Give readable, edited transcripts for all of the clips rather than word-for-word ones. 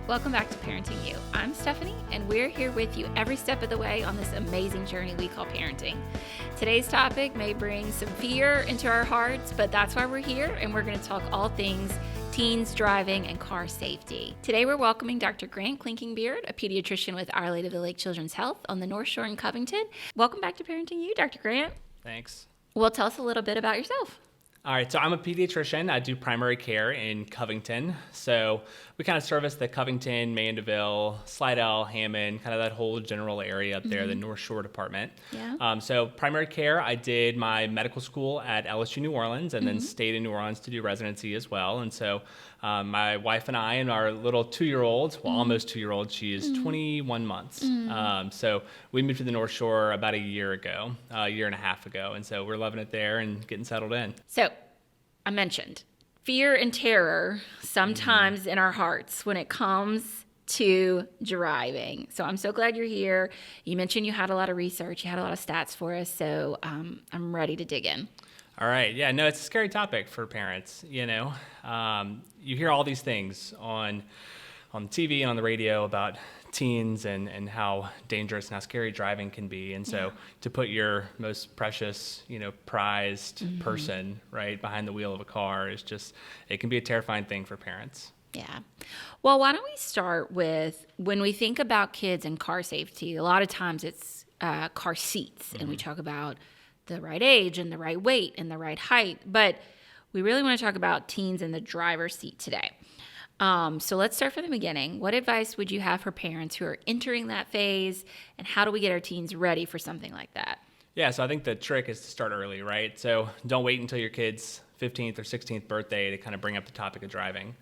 Welcome back to ParentingU. I'm Stephanie, and we're here with you every step of the way on this amazing journey we call parenting. Today's topic may bring some fear into our hearts, but that's why we're here, and we're going to talk all things teens, driving, and car safety. Today we're welcoming Dr. Grant Clinkingbeard, a pediatrician with Our Lady of the Lake Children's Health on the Northshore in Covington. Welcome back to ParentingU, Dr. Grant. Thanks. Well, tell us a little bit about yourself. All right, so I'm a pediatrician. I do primary care in Covington. So we kind of service the Covington, Mandeville, Slidell, Hammond, kind of that whole general area up there, the North Shore department. Yeah. So primary care, I did my medical school at LSU New Orleans and then stayed in New Orleans to do residency as well. And so my wife and I and our little 2-year-old, well, almost 2-year-old, she is 21 months. So we moved to the North Shore about a year and a half ago. And so we're loving it there and getting settled in. So I mentioned fear and terror sometimes in our hearts when it comes to driving. So I'm so glad you're here. You mentioned you had a lot of research, you had a lot of stats for us, so I'm ready to dig in. All right. Yeah, no, it's a scary topic for parents, you know. You hear all these things on TV and on the radio about teens and how dangerous and how scary driving can be. And so to put your most precious, prized person right behind the wheel of a car is just, it can be a terrifying thing for parents. Yeah. Well, why don't we start with when we think about kids and car safety, a lot of times it's car seats, and we talk about the right age and the right weight and the right height, but we really want to talk about teens in the driver's seat today. So let's start from the beginning. What advice would you have for parents who are entering that phase, and how do we get our teens ready for something like that? Yeah, so I think the trick is to start early, right? So don't wait until your kid's 15th or 16th birthday to kind of bring up the topic of driving.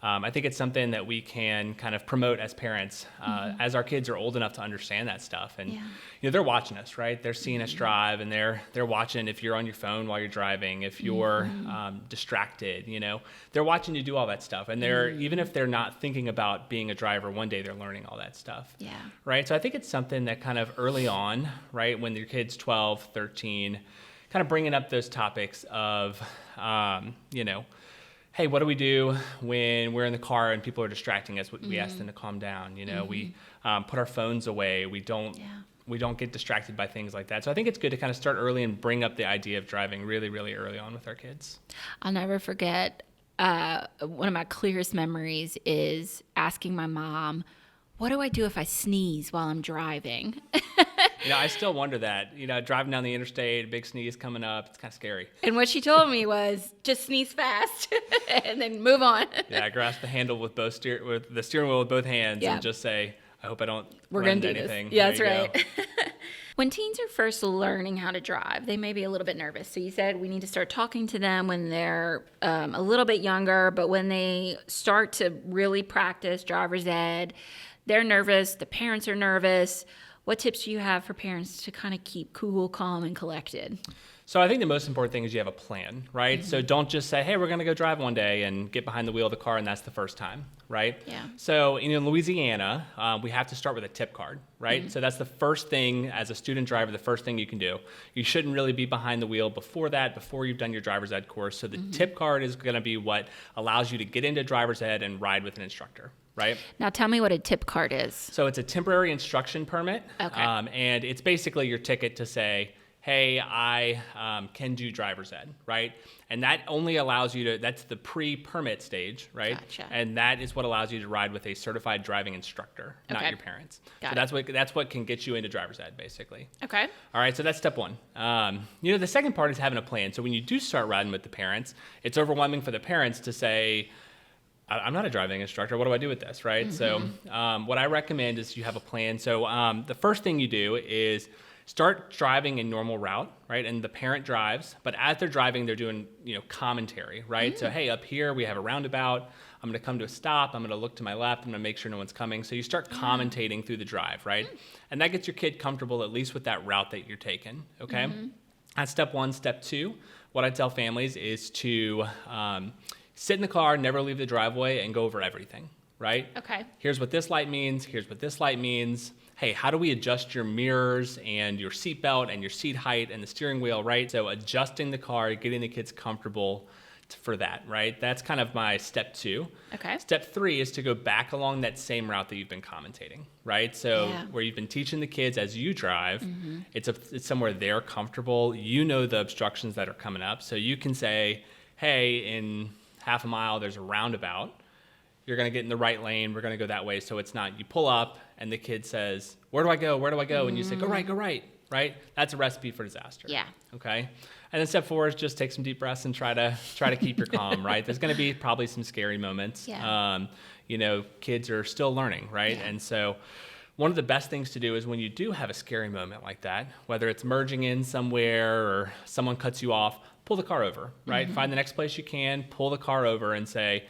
I think it's something that we can kind of promote as parents as our kids are old enough to understand that stuff. And they're watching us, right? They're seeing us drive, and they're watching if you're on your phone while you're driving, if you're distracted, they're watching you do all that stuff. And they're even if they're not thinking about being a driver, one day they're learning all that stuff. Yeah. Right? So I think it's something that kind of early on, right, when your kid's 12, 13, kind of bringing up those topics of, hey, what do we do when we're in the car and people are distracting us? We ask them to calm down. We put our phones away. We don't get distracted by things like that. So I think it's good to kind of start early and bring up the idea of driving really, really early on with our kids. I'll never forget one of my clearest memories is asking my mom, what do I do if I sneeze while I'm driving? I still wonder that. Driving down the interstate, a big sneeze coming up, it's kind of scary. And what she told me was, just sneeze fast and then move on. Yeah, grasp the handle with the steering wheel with both hands and just say, I hope I don't run into anything. Yeah, that's right. When teens are first learning how to drive, they may be a little bit nervous. So you said we need to start talking to them when they're a little bit younger, but when they start to really practice driver's ed, they're nervous, the parents are nervous. What tips do you have for parents to kind of keep cool, calm, and collected? So I think the most important thing is you have a plan, right? So don't just say, hey, we're going to go drive one day and get behind the wheel of the car and that's the first time, right? Yeah. So in Louisiana, we have to start with a tip card, right? So that's the first thing as a student driver, the first thing you can do. You shouldn't really be behind the wheel before you've done your driver's ed course. So the tip card is going to be what allows you to get into driver's ed and ride with an instructor. Right? Now tell me what a tip card is. So it's a temporary instruction permit. Okay. And it's basically your ticket to say, hey, I can do driver's ed, right? And that only allows you that's the pre-permit stage, right? Gotcha. And that is what allows you to ride with a certified driving instructor, not your parents. So that's what can get you into driver's ed, basically. Okay. All right, so that's step one. The second part is having a plan. So when you do start riding with the parents, it's overwhelming for the parents to say, I'm not a driving instructor. What do I do with this, right? So what I recommend is you have a plan. So the first thing you do is start driving in normal route, right? And the parent drives, but as they're driving, they're doing, commentary, right? So, hey, up here we have a roundabout. I'm going to come to a stop. I'm going to look to my left. I'm going to make sure no one's coming. So you start commentating through the drive, right? And that gets your kid comfortable at least with that route that you're taking, okay? That's step one. Step two, what I tell families is to sit in the car, never leave the driveway, and go over everything, right? Okay. Here's what this light means. Here's what this light means. Hey, how do we adjust your mirrors and your seatbelt and your seat height and the steering wheel, right? So adjusting the car, getting the kids comfortable, for that, right? That's kind of my step 2. Okay. Step 3 is to go back along that same route that you've been commentating, right? So where you've been teaching the kids as you drive, it's somewhere they're comfortable. You know the obstructions that are coming up. So you can say, hey, in half a mile, there's a roundabout. You're going to get in the right lane. We're going to go that way. So it's not, you pull up and the kid says, where do I go? Where do I go? And you say, go right, right? That's a recipe for disaster. Yeah. Okay. And then step 4 is just take some deep breaths and try to keep your calm, right? There's going to be probably some scary moments. Yeah. Kids are still learning, right? Yeah. And so one of the best things to do is when you do have a scary moment like that, whether it's merging in somewhere or someone cuts you off, pull the car over, right? Find the next place you can, pull the car over and say,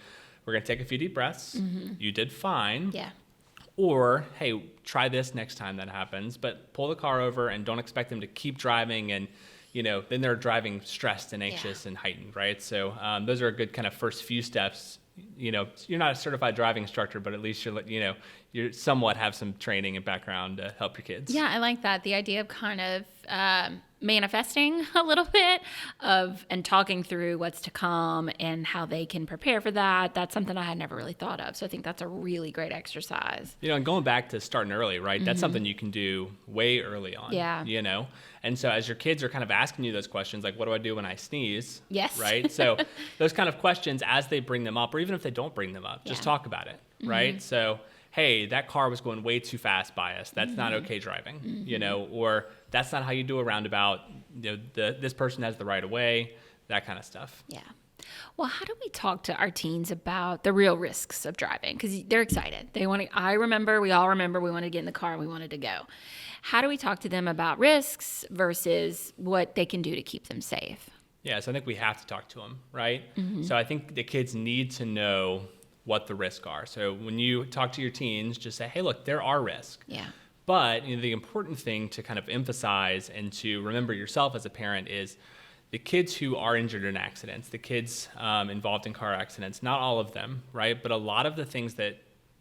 we're going to take a few deep breaths. You did fine. Yeah. Or, hey, try this next time that happens, but pull the car over and don't expect them to keep driving and, then they're driving stressed and anxious and heightened, right? So those are a good kind of first few steps. You're not a certified driving instructor, but at least you somewhat have some training and background to help your kids. Yeah, I like that. The idea of kind of manifesting a little bit and talking through what's to come and how they can prepare for that. That's something I had never really thought of. So I think that's a really great exercise. And going back to starting early, right? That's something you can do way early on. Yeah. And so as your kids are kind of asking you those questions, like, what do I do when I sneeze? Yes. Right? So those kind of questions, as they bring them up, or even if they don't bring them up, just talk about it, right? So, hey, that car was going way too fast by us. That's not okay driving, or that's not how you do a roundabout. This person has the right of way, that kind of stuff. Yeah. Well, how do we talk to our teens about the real risks of driving? Because they're excited. We all remember, we wanted to get in the car and we wanted to go. How do we talk to them about risks versus what they can do to keep them safe? Yeah, so I think we have to talk to them, right? So I think the kids need to know what the risks are. So when you talk to your teens, just say, hey, look, there are risks. Yeah. But the important thing to kind of emphasize and to remember yourself as a parent is the kids who are injured in accidents, the kids involved in car accidents, not all of them, right? But a lot of the things that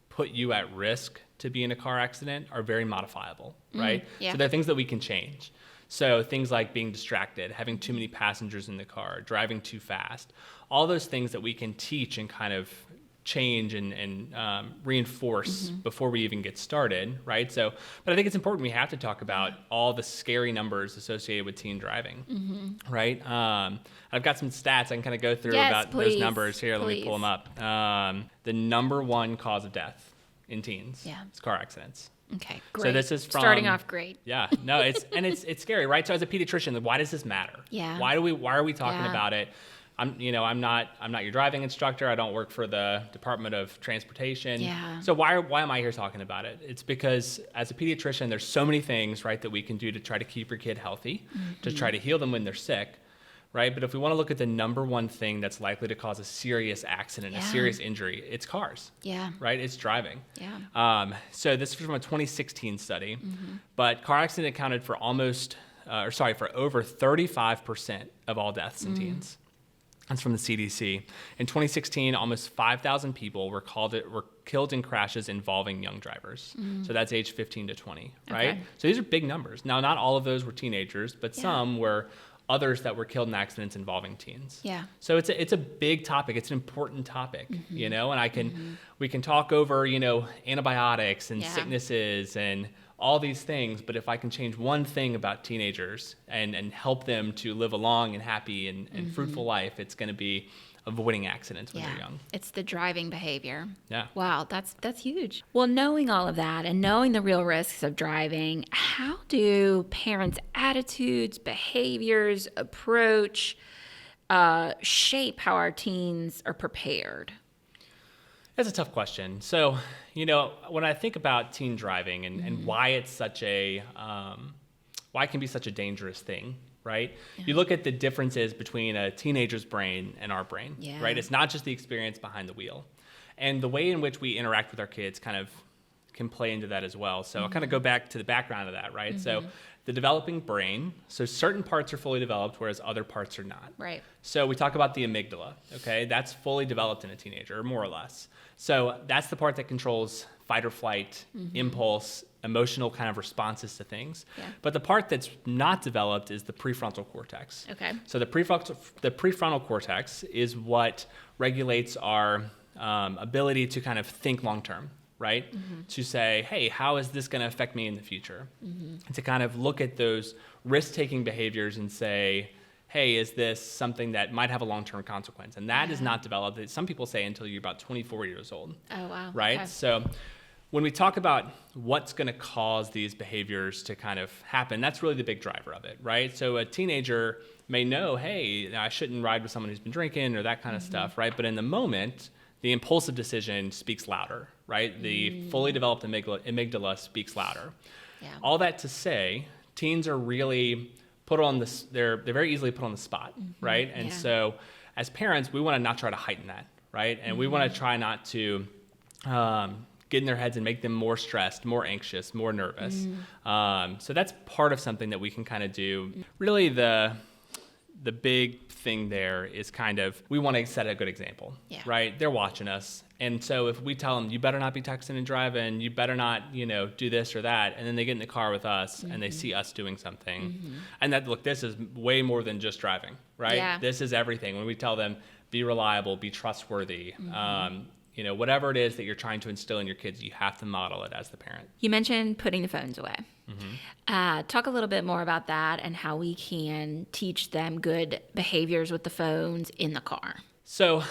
put you at risk to be in a car accident are very modifiable, right? Yeah. So they're things that we can change. So things like being distracted, having too many passengers in the car, driving too fast, all those things that we can teach and kind of change and reinforce before we even get started, right? So, but I think it's important we have to talk about all the scary numbers associated with teen driving, right? I've got some stats I can kind of go through about those numbers here. Let me pull them up. The number 1 cause of death in teens is car accidents. Okay, great. So this is from starting off great. Yeah, no, it's scary, right? So as a pediatrician, why does this matter? Yeah. Why are we talking about it? I'm not your driving instructor. I don't work for the Department of Transportation. Yeah. So why am I here talking about it? It's because as a pediatrician, there's so many things, right, that we can do to try to keep your kid healthy, to try to heal them when they're sick, right? But if we want to look at the number 1 thing that's likely to cause a serious accident, a serious injury, it's cars. Yeah. Right? It's driving. Yeah. So this is from a 2016 study, but car accident accounted for for over 35% of all deaths in teens. That's from the CDC. In 2016, almost 5,000 people were killed in crashes involving young drivers. So that's age 15 to 20, right? Okay. So these are big numbers. Now, not all of those were teenagers, but some were others that were killed in accidents involving teens. Yeah. So it's a big topic. It's an important topic, and we can talk over, antibiotics and sicknesses and all these things, but if I can change one thing about teenagers and help them to live a long and happy and fruitful life, it's going to be avoiding accidents when they're young. It's the driving behavior. Yeah. Wow, that's huge. Well, knowing all of that and knowing the real risks of driving, how do parents' attitudes, behaviors, approach shape how our teens are prepared? That's a tough question. So, when I think about teen driving and why it's why it can be such a dangerous thing, right? Yeah. You look at the differences between a teenager's brain and our brain, right? It's not just the experience behind the wheel. And the way in which we interact with our kids kind of can play into that as well. So I'll kind of go back to the background of that, right? So the developing brain, so certain parts are fully developed, whereas other parts are not. Right. So we talk about the amygdala, okay? That's fully developed in a teenager, more or less. So that's the part that controls fight or flight, impulse, emotional kind of responses to things. Yeah. But the part that's not developed is the prefrontal cortex. Okay. So the prefrontal cortex is what regulates our ability to kind of think long term, right? Mm-hmm. To say, hey, how is this going to affect me in the future? Mm-hmm. And to kind of look at those risk-taking behaviors and say, hey, is this something that might have a long-term consequence? And that is not developed. Some people say until you're about 24 years old. Oh, wow. Right? Okay. So when we talk about what's going to cause these behaviors to kind of happen, that's really the big driver of it, right? So a teenager may know, hey, I shouldn't ride with someone who's been drinking or that kind of stuff, right? But in the moment, the impulsive decision speaks louder, right? The fully developed amygdala speaks louder. Yeah. All that to say, teens are really put on this, they're very easily put on the spot, right? And so as parents, we want to not try to heighten that, right? And we want to try not to get in their heads and make them more stressed, more anxious, more nervous. So that's part of something that we can kind of do. Really the big thing there is kind of, we want to set a good example, right? They're watching us. And so if we tell them, you better not be texting and driving, you better not, do this or that, and then they get in the car with us and they see us doing something. And that, look, this is way more than just driving, right? Yeah. This is everything. When we tell them, be reliable, be trustworthy, whatever it is that you're trying to instill in your kids, you have to model it as the parent. You mentioned putting the phones away. Talk a little bit more about that and how we can teach them good behaviors with the phones in the car. So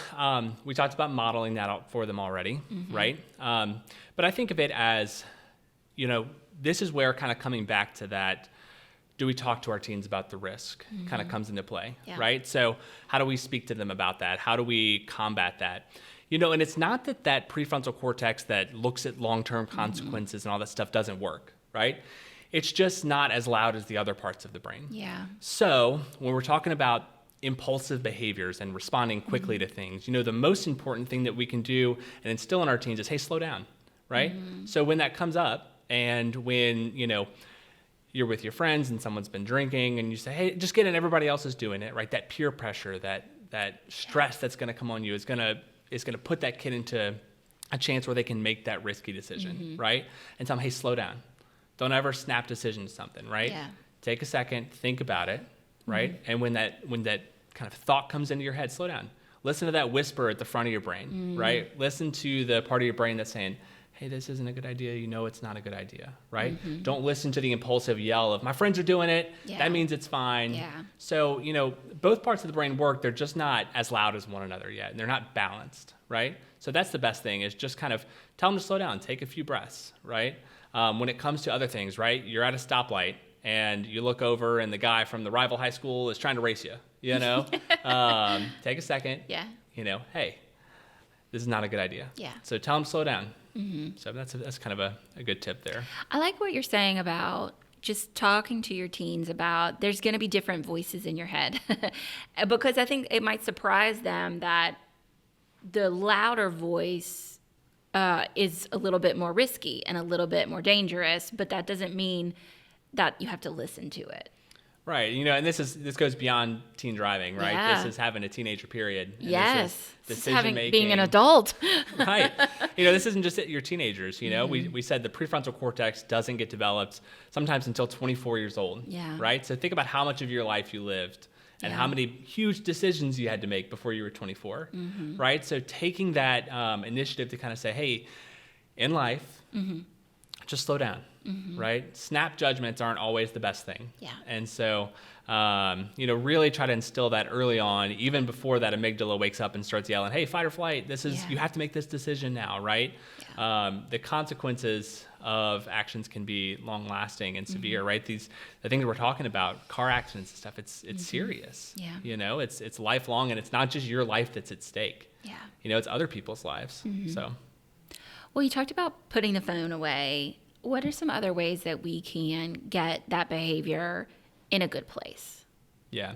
we talked about modeling that out for them already, right? But I think of it as, this is where kind of coming back to that, do we talk to our teens about the risk kind of comes into play, right? So how do we speak to them about that? How do we combat that? And it's not that prefrontal cortex that looks at long-term consequences and all that stuff doesn't work, right? It's just not as loud as the other parts of the brain. Yeah. So when we're talking about impulsive behaviors and responding quickly to things, the most important thing that we can do and instill in our teens is, hey, slow down, right? So when that comes up and when, you're with your friends and someone's been drinking and you say, hey, just get in, everybody else is doing it, right? That peer pressure, that stress that's going to come on you is going to put that kid into a chance where they can make that risky decision, right? And tell them, hey, slow down. Don't ever snap decisions to something, right? Yeah. Take a second, think about it, right? And when that kind of thought comes into your head, slow down. Listen to that whisper at the front of your brain, right? Listen to the part of your brain that's saying, hey, this isn't a good idea. It's not a good idea, right? Don't listen to the impulsive yell of, my friends are doing it. Yeah. That means it's fine. Yeah. So, both parts of the brain work. They're just not as loud as one another yet. And they're not balanced, right? So that's the best thing, is just kind of tell them to slow down, take a few breaths, right? When it comes to other things, right? You're at a stoplight and you look over and the guy from the rival high school is trying to race you, take a second, hey, this is not a good idea. Yeah. So tell them to slow down. So that's kind of a good tip there. I like what you're saying about just talking to your teens about there's going to be different voices in your head because I think it might surprise them that the louder voice is a little bit more risky and a little bit more dangerous, but that doesn't mean that you have to listen to it. Right. And this goes beyond teen driving, right? Yeah. This is having a teenager period. And yes. This is decision making. Being an adult. Right. This isn't just your teenagers. We said the prefrontal cortex doesn't get developed sometimes until 24 years old. Yeah. Right. So think about how much of your life you lived and how many huge decisions you had to make before you were 24. Right. So taking that initiative to kind of say, hey, in life, just slow down. Right? Snap judgments aren't always the best thing. Yeah. And so, really try to instill that early on, even before that amygdala wakes up and starts yelling, hey, fight or flight, you have to make this decision now, right? Yeah. The consequences of actions can be long lasting and severe, right? The things we're talking about, car accidents and stuff, it's serious. Yeah. It's lifelong, and it's not just your life that's at stake. Yeah. It's other people's lives. So. Well, you talked about putting the phone away. What are some other ways that we can get that behavior in a good place? Yeah.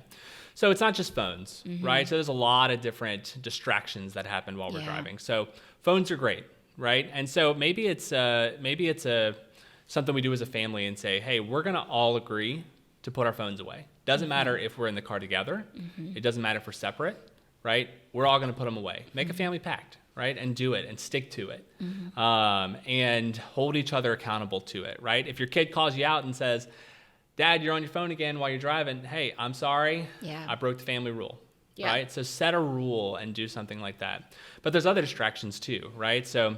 So it's not just phones, right? So there's a lot of different distractions that happen while we're driving. So phones are great, right? And so maybe it's something we do as a family and say, hey, we're going to all agree to put our phones away. Doesn't matter if we're in the car together. It doesn't matter if we're separate, right? We're all going to put them away. Make a family pact, right? And do it and stick to it, and hold each other accountable to it, right? If your kid calls you out and says, Dad, you're on your phone again while you're driving. Hey, I'm sorry. Yeah. I broke the family rule, right? So set a rule and do something like that. But there's other distractions too, right? So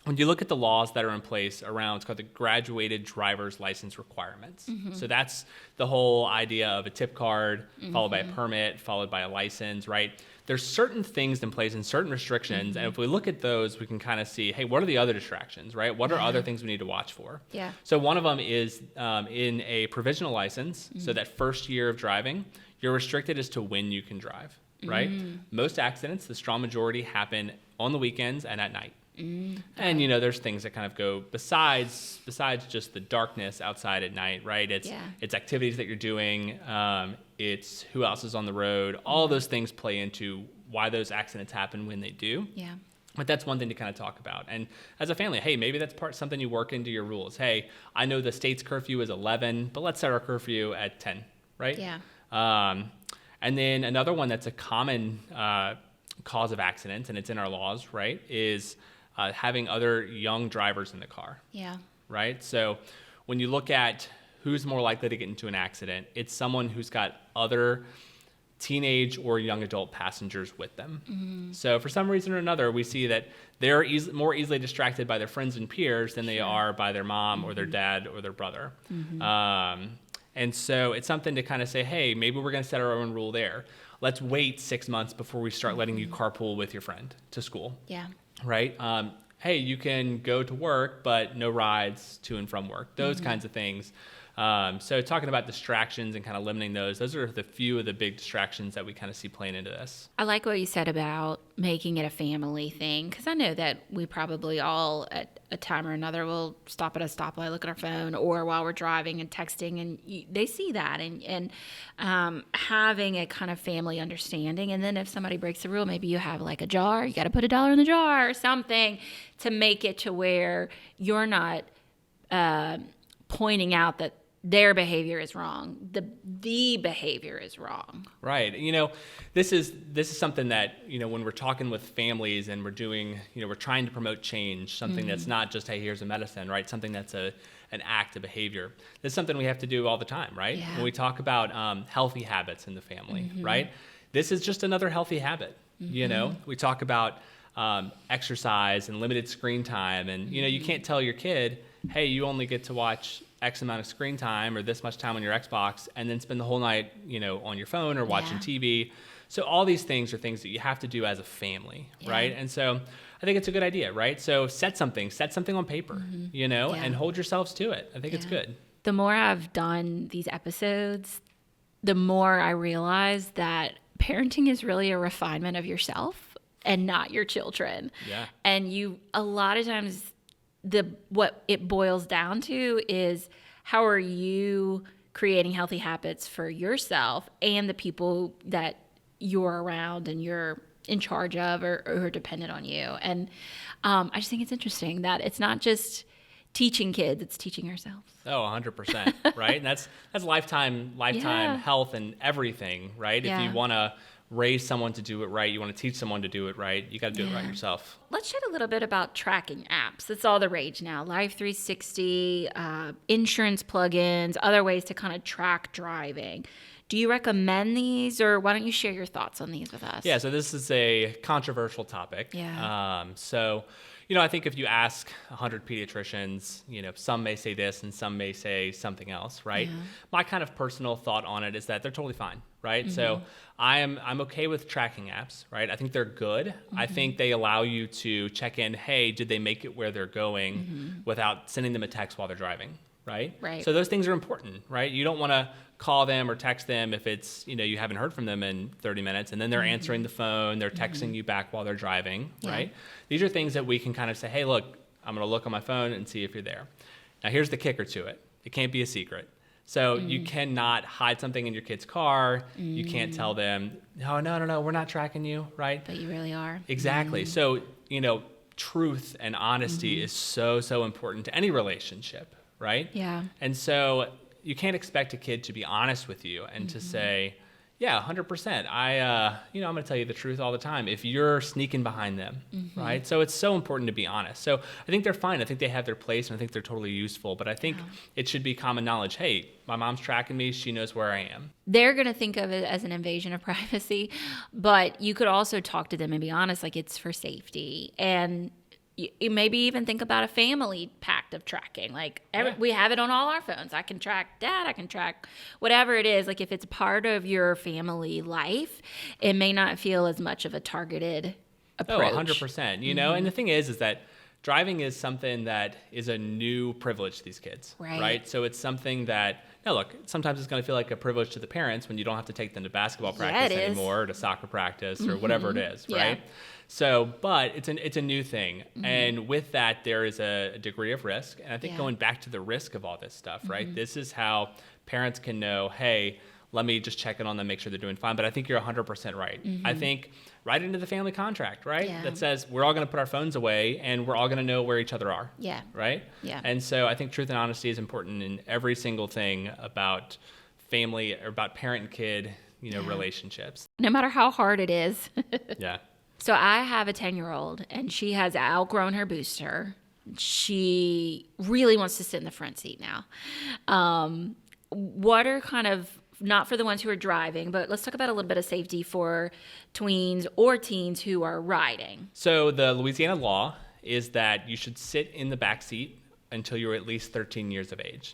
when you look at the laws that are in place around, it's called the graduated driver's license requirements. So that's the whole idea of a tip card, followed by a permit, followed by a license, right? There's certain things in place and certain restrictions. And if we look at those, we can kind of see, hey, what are the other distractions, right? What are other things we need to watch for? Yeah. So one of them is in a provisional license. So that first year of driving, you're restricted as to when you can drive, right? Most accidents, the strong majority, happen on the weekends and at night. And there's things that kind of go besides just the darkness outside at night, right? It's activities that you're doing, it's who else is on the road. All those things play into why those accidents happen when they do. Yeah. But that's one thing to kind of talk about. And as a family, hey, maybe that's something you work into your rules. Hey, I know the state's curfew is 11, but let's set our curfew at 10, right? Yeah. And then another one that's a common cause of accidents, and it's in our laws, right, is having other young drivers in the car. Yeah. Right? So when you look at who's more likely to get into an accident, it's someone who's got other teenage or young adult passengers with them. So for some reason or another, we see that they're more easily distracted by their friends and peers than they are by their mom or their dad or their brother. And so it's something to kind of say, hey, maybe we're going to set our own rule there. Let's wait 6 months before we start letting you carpool with your friend to school. Yeah. Right? Hey, you can go to work, but no rides to and from work. Those kinds of things. So talking about distractions and kind of limiting those are the few of the big distractions that we kind of see playing into this. I like what you said about making it a family thing, because I know that we probably all at a time or another will stop at a stoplight, look at our phone, or while we're driving and texting, and they see that, and having a kind of family understanding. And then if somebody breaks the rule, maybe you have like a jar, you got to put $1 in the jar or something to make it to where you're not pointing out that their behavior is wrong. The behavior is wrong. Right. This is something that, when we're talking with families and we're doing, we're trying to promote change, something that's not just, hey, here's a medicine, right? Something that's an act, a behavior. That's something we have to do all the time, right? Yeah. When we talk about healthy habits in the family, right? This is just another healthy habit. We talk about exercise and limited screen time, and you can't tell your kid, hey, you only get to watch X amount of screen time or this much time on your Xbox and then spend the whole night, on your phone or watching TV. So all these things are things that you have to do as a family, right? And so I think it's a good idea, right? So set something on paper, and hold yourselves to it. I think it's good. The more I've done these episodes, the more I realize that parenting is really a refinement of yourself and not your children. Yeah. And a lot of times what it boils down to is, how are you creating healthy habits for yourself and the people that you're around and you're in charge of or are dependent on you. And I just think it's interesting that it's not just teaching kids, it's teaching ourselves. Oh, 100%, right? And that's lifetime health and everything, right? Yeah. If you want to raise someone to do it right, you want to teach someone to do it right, you got to do it right yourself. Let's chat a little bit about tracking apps. It's all the rage now. Life 360, insurance plugins, other ways to kind of track driving. Do you recommend these, or why don't you share your thoughts on these with us? Yeah, so this is a controversial topic. Yeah. I think if you ask 100 pediatricians, some may say this and some may say something else, right? Yeah. My kind of personal thought on it is that they're totally fine, right? Mm-hmm. So I'm okay with tracking apps, right? I think they're good. Mm-hmm. I think they allow you to check in, hey, did they make it where they're going without sending them a text while they're driving, right? Right. So those things are important, right? You don't want to call them or text them if it's, you haven't heard from them in 30 minutes and then they're answering the phone, they're texting you back while they're driving, right? These are things that we can kind of say, hey, look, I'm going to look on my phone and see if you're there. Now, here's the kicker to it. It can't be a secret. So you cannot hide something in your kid's car. You can't tell them, no, we're not tracking you, right? But you really are. Exactly. So, truth and honesty is so, so important to any relationship, right? Yeah. And so you can't expect a kid to be honest with you and to say, Yeah, 100%. I'm going to tell you the truth all the time. If you're sneaking behind them, right? So it's so important to be honest. So I think they're fine. I think they have their place, and I think they're totally useful. But I think it should be common knowledge. Hey, my mom's tracking me. She knows where I am. They're going to think of it as an invasion of privacy, but you could also talk to them and be honest, like it's for safety. And you maybe even think about a family pact of tracking. Like we have it on all our phones. I can track dad, I can track whatever it is. Like if it's part of your family life, it may not feel as much of a targeted approach. Oh, 100%. You know, and the thing is that driving is something that is a new privilege to these kids, right? So it's something that, now look, sometimes it's going to feel like a privilege to the parents when you don't have to take them to basketball practice anymore, or to soccer practice, or whatever it is, right? So, but it's a new thing. And with that, there is a degree of risk. And I think going back to the risk of all this stuff, right? This is how parents can know, hey, let me just check in on them, make sure they're doing fine. But I think you're 100% right. I think right into the family contract, right? That says we're all going to put our phones away and we're all going to know where each other are. Right? And so I think truth and honesty is important in every single thing about family, or about parent and kid, relationships. No matter how hard it is. Yeah. So I have a 10-year-old, and she has outgrown her booster. She really wants to sit in the front seat now. What are kind of, not for the ones who are driving, but let's talk about a little bit of safety for tweens or teens who are riding. So the Louisiana law is that you should sit in the back seat until you're at least 13 years of age.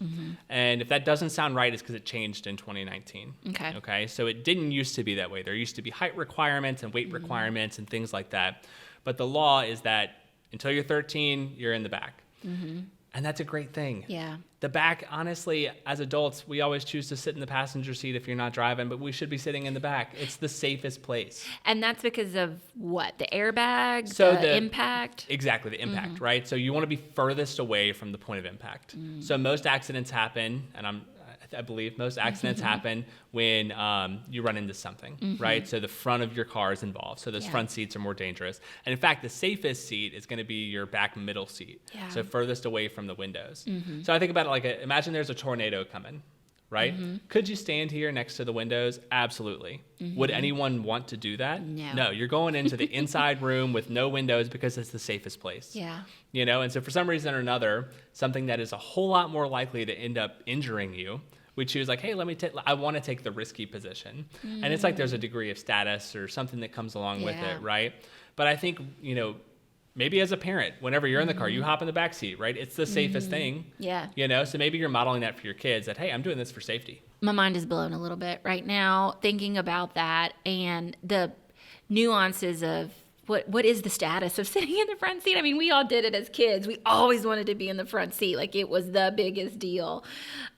And if that doesn't sound right, it's because it changed in 2019. Okay. So it didn't used to be that way. There used to be height requirements and weight requirements and things like that. But the law is that until you're 13, you're in the back. And that's a great thing. Yeah. The back, honestly, as adults, we always choose to sit in the passenger seat if you're not driving, but we should be sitting in the back. It's the safest place. And that's because of what? The airbag, the impact? Exactly, the impact, right? So you want to be furthest away from the point of impact. So most accidents happen, and I believe most accidents happen when you run into something, right? So the front of your car is involved. So those front seats are more dangerous. And in fact, the safest seat is going to be your back middle seat. So furthest away from the windows. So I think about it like, imagine there's a tornado coming, right? Could you stand here next to the windows? Absolutely. Would anyone want to do that? No, you're going into the inside room with no windows because it's the safest place. And so for some reason or another, something that is a whole lot more likely to end up injuring you, we choose like, hey, I want to take the risky position. And it's like there's a degree of status or something that comes along with it, right? But I think, maybe as a parent, whenever you're in the car, you hop in the back seat, right? It's the safest thing. So maybe you're modeling that for your kids, that, hey, I'm doing this for safety. My mind is blown a little bit right now thinking about that and the nuances of what is the status of sitting in the front seat? I mean, we all did it as kids. We always wanted to be in the front seat. Like it was the biggest deal.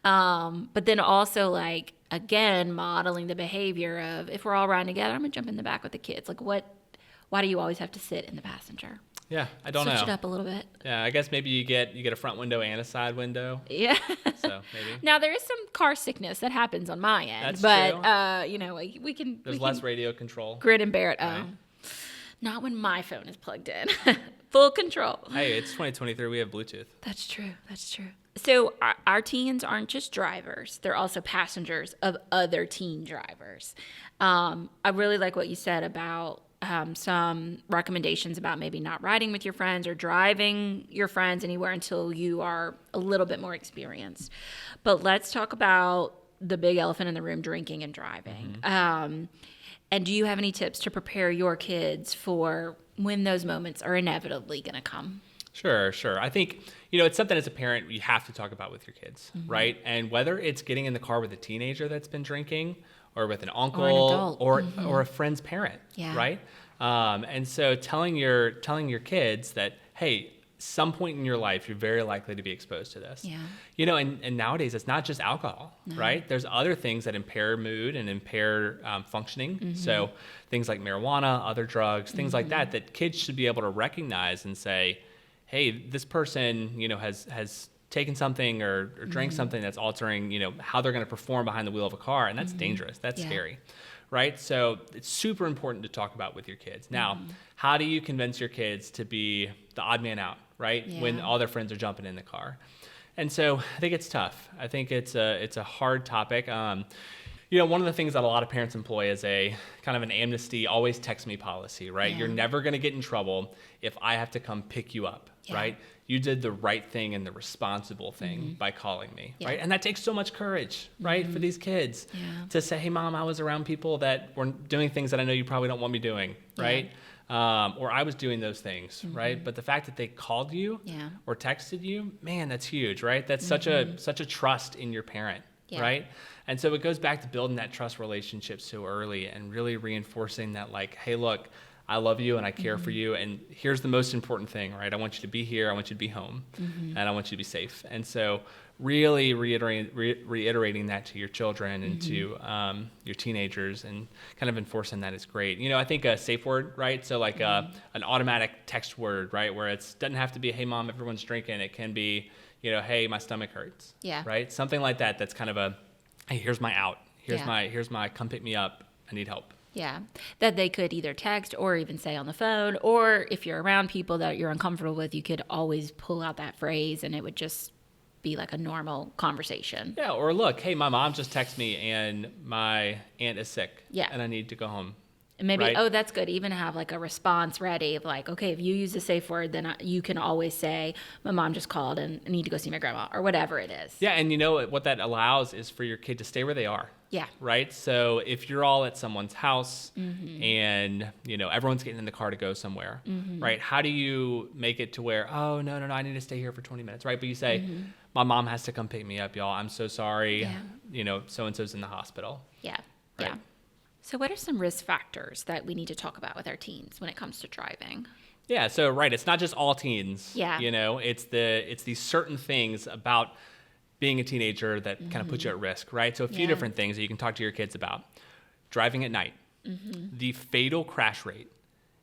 But then also like, again, modeling the behavior of if we're all riding together, I'm going to jump in the back with the kids. Like why do you always have to sit in the passenger? Yeah, I don't know. Switch it up a little bit. Yeah, I guess maybe you get a front window and a side window. Yeah. So maybe. Now there is some car sickness that happens on my end, That's true. We can. There's less radio control. Grin and bear it. Right. Not when my phone is plugged in. Full control. Hey, it's 2023. We have Bluetooth. That's true. So our teens aren't just drivers. They're also passengers of other teen drivers. I really like what you said about some recommendations about maybe not riding with your friends or driving your friends anywhere until you are a little bit more experienced. But let's talk about the big elephant in the room, drinking and driving. And do you have any tips to prepare your kids for when those moments are inevitably going to come? Sure. I think, it's something as a parent you have to talk about with your kids, right? And whether it's getting in the car with a teenager that's been drinking or with an uncle or a friend's parent, right? And so telling your kids that, hey, some point in your life, you're very likely to be exposed to this. And nowadays it's not just alcohol, right? There's other things that impair mood and impair functioning. So things like marijuana, other drugs, things like that kids should be able to recognize and say, hey, this person, has taken something or drank something that's altering, how they're going to perform behind the wheel of a car. And that's dangerous. That's scary. Right? So it's super important to talk about with your kids. Now, how do you convince your kids to be the odd man out, right? When all their friends are jumping in the car. And so I think it's tough. I think it's a hard topic. One of the things that a lot of parents employ is a kind of an amnesty, always text me policy, right? Yeah. You're never going to get in trouble if I have to come pick you up, right? You did the right thing and the responsible thing by calling me, right? And that takes so much courage, right, for these kids to say, hey, Mom, I was around people that were doing things that I know you probably don't want me doing, right? Or I was doing those things, right? But the fact that they called you or texted you, man, that's huge, right? That's such a trust in your parent, right? And so it goes back to building that trust relationship so early and really reinforcing that, like, hey, look, I love you and I care for you. And here's the most important thing, right? I want you to be here. I want you to be home and I want you to be safe. And so really reiterating that to your children and to your teenagers and kind of enforcing that is great. I think a safe word, right? So like an automatic text word, right? Where it doesn't have to be, hey, Mom, everyone's drinking. It can be, hey, my stomach hurts. Yeah. Right? Something like that. That's kind of a, hey, here's my out. Here's my come pick me up. I need help. Yeah, that they could either text or even say on the phone, or if you're around people that you're uncomfortable with, you could always pull out that phrase and it would just be like a normal conversation. Yeah, or look, hey, my mom just texted me and my aunt is sick and I need to go home. And maybe, oh, that's good. Even have like a response ready of like, okay, if you use a safe word, then you can always say, my mom just called and I need to go see my grandma or whatever it is. Yeah, and what that allows is for your kid to stay where they are. Yeah. Right? So if you're all at someone's house and, everyone's getting in the car to go somewhere, right? How do you make it to where, oh, no, I need to stay here for 20 minutes, right? But you say, my mom has to come pick me up, y'all. I'm so sorry. Yeah. So-and-so's in the hospital. Yeah. Right? Yeah. So what are some risk factors that we need to talk about with our teens when it comes to driving? Yeah. So, right. It's not just all teens. Yeah. It's these certain things about being a teenager that kind of put you at risk, right? So a few different things that you can talk to your kids about. Driving at night. The fatal crash rate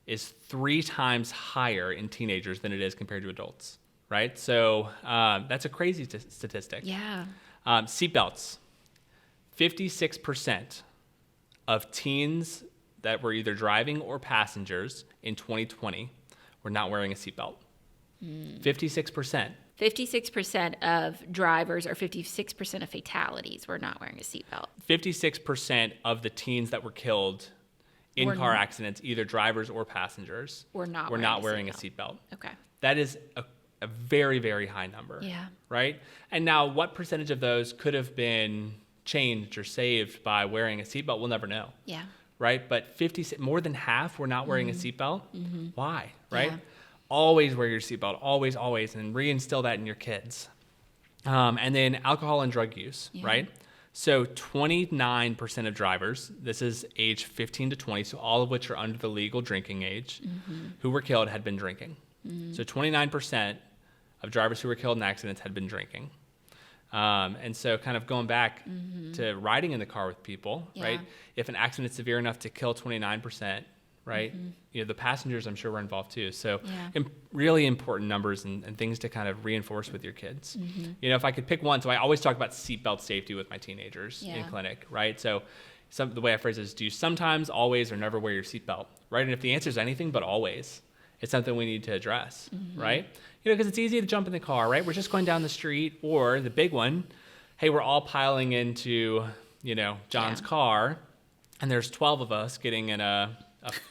is 3 times higher in teenagers than it is compared to adults, right? So that's a crazy statistic. Yeah. Seatbelts. 56% of teens that were either driving or passengers in 2020 were not wearing a seatbelt. 56%. 56% of drivers or 56% of fatalities were not wearing a seatbelt. 56% of the teens that were killed in car accidents, either drivers or passengers, were not wearing a seatbelt. Okay. That is a very, very high number. Yeah. Right? And now what percentage of those could have been changed or saved by wearing a seatbelt? We'll never know. Yeah. Right? But more than half were not wearing a seatbelt. Why? Right? Yeah. Always wear your seatbelt, always, and reinstill that in your kids. And then alcohol and drug use, right? So 29% of drivers, this is age 15 to 20, so all of which are under the legal drinking age, who were killed had been drinking. So 29% of drivers who were killed in accidents had been drinking. And so kind of going back to riding in the car with people, right? If an accident is severe enough to kill 29%, right? The passengers, I'm sure, were involved too. So really important numbers and things to kind of reinforce with your kids. If I could pick one, so I always talk about seatbelt safety with my teenagers in clinic, right? So the way I phrase it is, do you sometimes, always, or never wear your seatbelt, right? And if the answer is anything but always, it's something we need to address, right? Because it's easy to jump in the car, right? We're just going down the street, or the big one, hey, we're all piling into, John's car, and there's 12 of us getting in a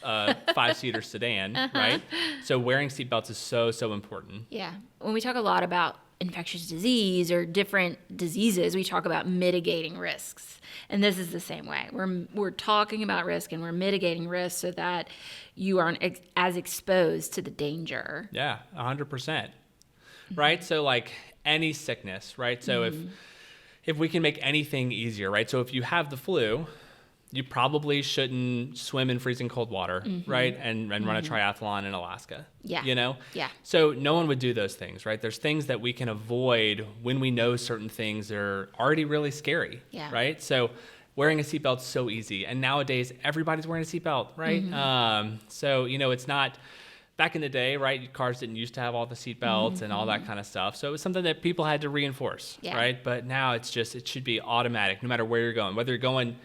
5-seater sedan, right? So wearing seatbelts is so important. Yeah. When we talk a lot about infectious disease or different diseases, we talk about mitigating risks. And this is the same way. We're talking about risk and we're mitigating risk so that you aren't as exposed to the danger. Yeah, 100%. Right? So like any sickness, right? So if we can make anything easier, right? So if you have the flu, you probably shouldn't swim in freezing cold water, right? And run a triathlon in Alaska. Yeah. Yeah. So no one would do those things, right? There's things that we can avoid when we know certain things are already really scary, right? So wearing a seatbelt is so easy. And nowadays, everybody's wearing a seatbelt, right? So, it's not... Back in the day, right, cars didn't used to have all the seatbelts and all that kind of stuff. So it was something that people had to reinforce, right? But now it should be automatic, no matter where you're going. Whether you're going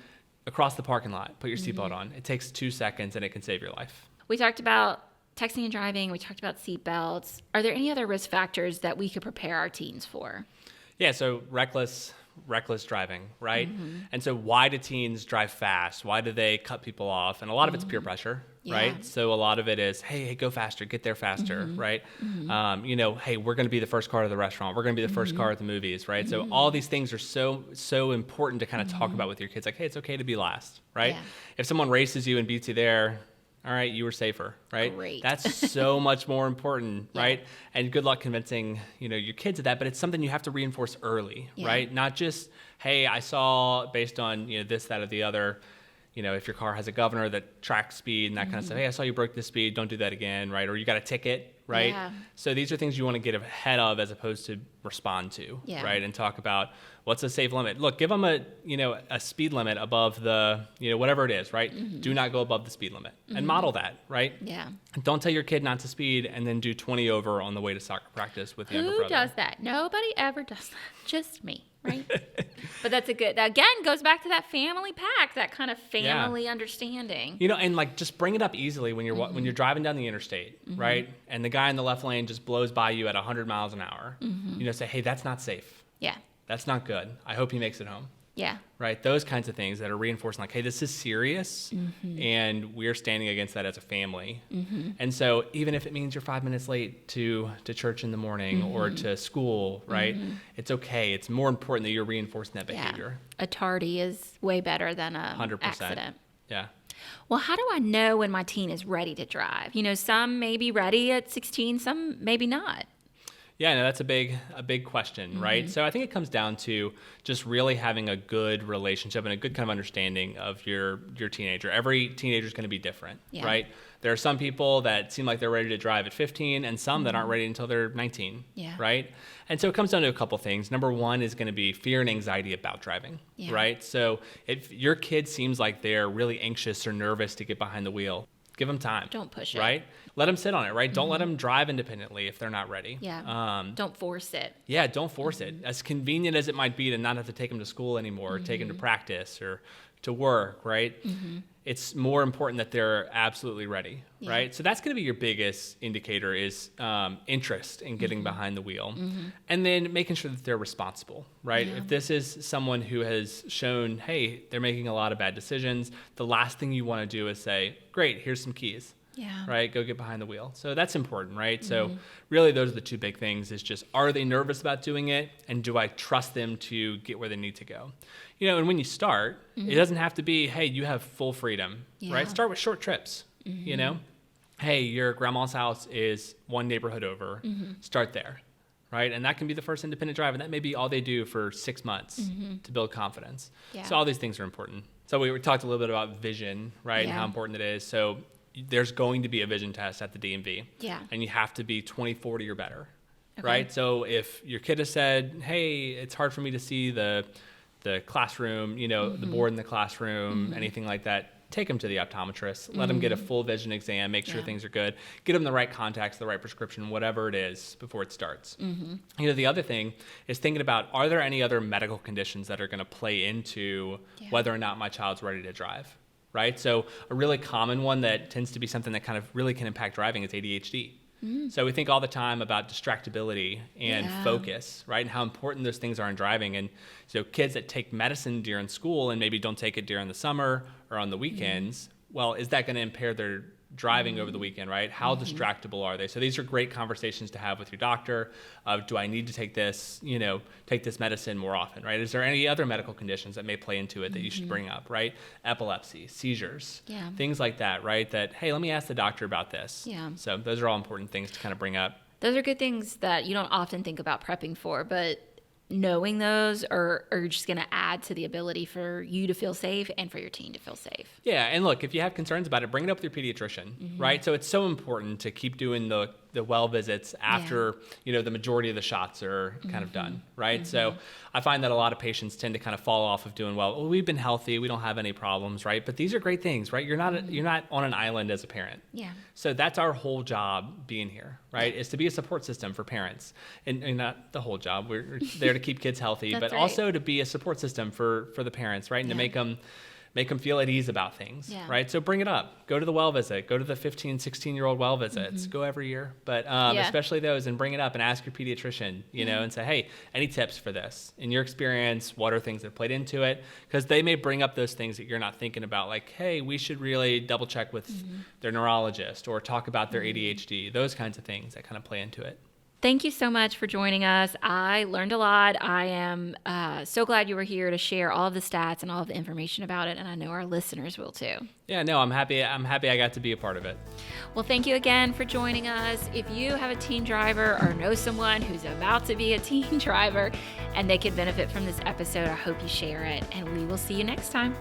across the parking lot, put your seatbelt on. It takes 2 seconds and it can save your life. We talked about texting and driving. We talked about seatbelts. Are there any other risk factors that we could prepare our teens for? Yeah, so reckless reckless driving, right? And so why do teens drive fast? Why do they cut people off? And a lot of it's peer pressure, right? So a lot of it is, hey, go faster, get there faster, right? Hey, we're going to be the first car to the restaurant. We're going to be the first car at the movies, right? So all these things are so important to kind of talk about with your kids. Like, hey, it's okay to be last, right? Yeah. If someone races you and beats you there, all right, you were safer, right? Great. That's so much more important, right? And good luck convincing, your kids of that, but it's something you have to reinforce early, right? Not just, hey, I saw based on, this, that, or the other, if your car has a governor that tracks speed and that kind of stuff, hey, I saw you broke this speed, don't do that again, right? Or you got a ticket, right? Yeah. So these are things you want to get ahead of as opposed to respond to, right? And talk about what's a safe limit. Look, give them a speed limit above the, whatever it is, right? Do not go above the speed limit and model that, right? Yeah. Don't tell your kid not to speed and then do 20 over on the way to soccer practice with the younger brother. Who does that? Nobody ever does that. Just me, right? But that again goes back to that family pack, that kind of family understanding. And like just bring it up easily when you're driving down the interstate, right? And the guy in the left lane just blows by you at 100 miles an hour. Say, hey, that's not safe. Yeah. That's not good. I hope he makes it home. Yeah. Right? Those kinds of things that are reinforcing like, hey, this is serious and we're standing against that as a family. And so even if it means you're 5 minutes late to church in the morning or to school, right? It's okay. It's more important that you're reinforcing that behavior. A tardy is way better than a 100%. Accident. Yeah. Well, how do I know when my teen is ready to drive? Some may be ready at 16, some maybe not. Yeah, no, that's a big question, right? So I think it comes down to just really having a good relationship and a good kind of understanding of your teenager. Every teenager is going to be different, right? There are some people that seem like they're ready to drive at 15 and some that aren't ready until they're 19, right? And so it comes down to a couple things. Number one is going to be fear and anxiety about driving, right? So if your kid seems like they're really anxious or nervous to get behind the wheel, give them time. Don't push it. Right? Let them sit on it, right? Don't let them drive independently if they're not ready. Yeah. Don't force it. Yeah, don't force it. As convenient as it might be to not have to take them to school anymore, or take them to practice or to work, right? It's more important that they're absolutely ready, right? So that's going to be your biggest indicator is interest in getting behind the wheel. And then making sure that they're responsible, right? If this is someone who has shown, hey, they're making a lot of bad decisions, the last thing you want to do is say, great, here's some keys. Right? Go get behind the wheel. So that's important, right? So really those are the two big things is just, are they nervous about doing it? And do I trust them to get where they need to go? And when you start, it doesn't have to be, hey, you have full freedom, right? Start with short trips, Hey, your grandma's house is one neighborhood over. Start there, right? And that can be the first independent drive. And that may be all they do for 6 months to build confidence. So all these things are important. So we talked a little bit about vision, right? And how important it is. So there's going to be a vision test at the DMV. Yeah. And you have to be 20/40 or better, right? So if your kid has said, hey, it's hard for me to see the classroom, the board in the classroom, anything like that, take them to the optometrist, let them get a full vision exam, make sure things are good, get them the right contacts, the right prescription, whatever it is before it starts. The other thing is thinking about, are there any other medical conditions that are going to play into whether or not my child's ready to drive? Right? So a really common one that tends to be something that kind of really can impact driving is ADHD. So we think all the time about distractibility and focus, right? And how important those things are in driving. And so kids that take medicine during school and maybe don't take it during the summer or on the weekends, well, is that going to impair their driving over the weekend, right? How distractible are they? So these are great conversations to have with your doctor of, do I need to take this medicine more often, right? Is there any other medical conditions that may play into it that you should bring up, right? Epilepsy, seizures, things like that, right? That, hey, let me ask the doctor about this. Yeah. So those are all important things to kind of bring up. Those are good things that you don't often think about prepping for, but knowing those are just going to add to the ability for you to feel safe and for your teen to feel safe. Yeah, and look, if you have concerns about it, bring it up with your pediatrician, right? So it's so important to keep doing the well visits after, the majority of the shots are kind of done, right? So I find that a lot of patients tend to kind of fall off of doing well, we've been healthy, we don't have any problems, right? But these are great things, right? You're not on an island as a parent. Yeah. So that's our whole job being here, right? Is to be a support system for parents. And not the whole job. We're there to keep kids healthy, but also to be a support system for the parents, right? And to make them feel at ease about things, right? So bring it up. Go to the well visit. Go to the 15, 16-year-old well visits. Go every year, but especially those, and bring it up and ask your pediatrician, you know, and say, hey, any tips for this? In your experience, what are things that played into it? Because they may bring up those things that you're not thinking about, like, hey, we should really double check with their neurologist or talk about their ADHD, those kinds of things that kind of play into it. Thank you so much for joining us. I learned a lot. I am so glad you were here to share all of the stats and all of the information about it, and I know our listeners will too. Yeah, no, I'm happy I got to be a part of it. Well, thank you again for joining us. If you have a teen driver or know someone who's about to be a teen driver and they could benefit from this episode, I hope you share it, and we will see you next time.